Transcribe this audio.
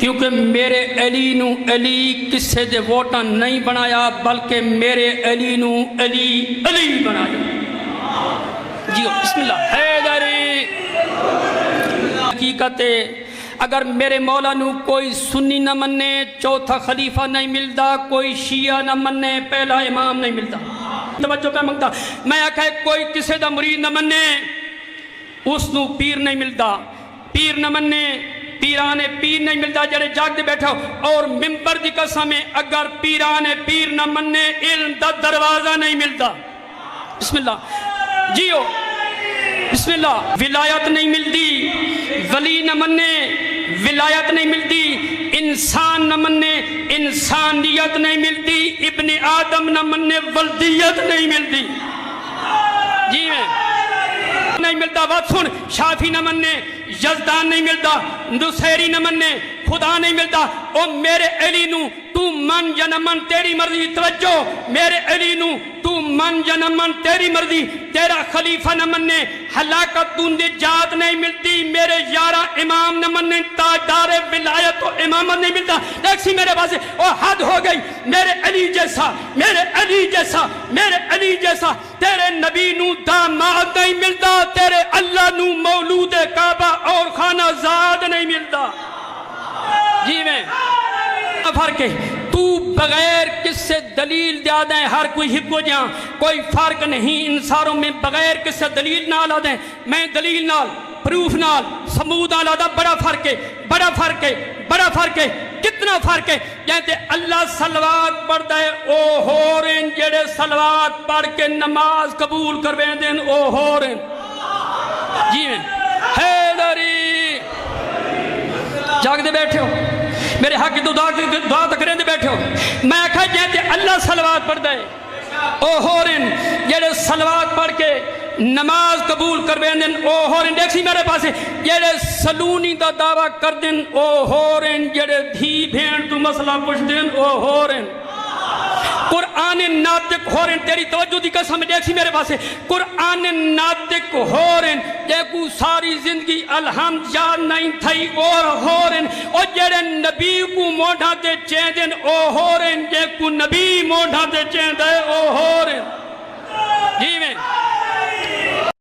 کیونکہ میرے علی نو علی کسے دے ووٹاں نہیں بنایا بلکہ میرے علی نو علی علی بنایا۔ جی بسم اللہ حیدری۔ حقیقت ہے اگر میرے مولا نو کوئی سنی نہ منے چوتھا خلیفہ نہیں ملتا، کوئی شیعہ نہ منے پہلا امام نہیں ملتا۔ توجہ پہ منگتا میں آکھا ہے کوئی کسے دا مرید نہ منے اس نو پیر نہیں ملتا، پیر نہ منے پیران پیر نہیں ملتا جڑے جاگ دے بیٹھا اور ممبر دی قسم ہے اگر پیران پیر نہ منے علم دا دروازہ نہیں ملتا۔ بسم اللہ جیو بسم اللہ۔ ولایت نہیں ملتی ولی نہ منے ولایت نہیں ملتی، انسان نہ منے انسانیت نہیں ملتی، ابن آدم نہ منے ولدیت نہیں ملتی۔ جی میں نہیں ملتا بات سن، شافی نہ منے یزدان نہیں ملتا، نصیری نہ منے خدا نہیں ملتا۔ او میرے علی نو تو من یا نہ من تیری مرضی، توجہ میرے علی نو تو من یا نہ من تیری مرضی، تیرا خلیفہ نہ منے ہلاکت تو نجات نہیں ملتی، میرے یارہ امام نہ منے تاجدار ولایت و امامت نہیں ملتا۔ دیکھ سی میرے پاس او حد ہو گئی، میرے علی جیسا میرے علی جیسا میرے علی جیسا تیرے نبی نو داماد نہیں ملتا، تیرے اللہ نو مولود کعبہ اور خانہ زاد نہیں ملتا۔ جی میں فرق ہے تو بغیر کس سے دلیل دیا دیں ہر کوئی ہکو جہاں کوئی فرق نہیں انسانوں میں بغیر کس سے دلیل نہ لا دیں میں دلیل نال پروف نال ثبوت نال آدھا بڑا فرق ہے بڑا فرق ہے بڑا فرق ہے کتنا فرق ہے کہتے اللہ صلوات پڑھتا ہے او ہورن جڑے صلوات پڑھ کے نماز قبول کرویں دیں او ہورن جی میں حیدری جاگ دے بیٹھے ہو میرے حق کی دعا تک رہنے بیٹھے ہو میں آکھا جہتے اللہ صلوات پڑھ دے او ہورن جڑے صلوات پڑھ کے نماز قبول کر دیں او ہورن دیکھ سی میرے پاس جڑے سلونی دا دعویٰ کر دیں او ہورن جڑے دھی بھین تو مسئلہ پوچھ دیں او ہورن قرآن ناطق ہورن تیری توجہ دی قسم دیکھ سی میرے پاس قرآن ناطق ہورن جے کو ساری زندگی الحمد یاد نہیں تھائی اور ہورن اور جڑے نبی کو موڑھا دے چیندن او ہورن جے کو نبی موڑھا دے چیندے او ہورن جی میں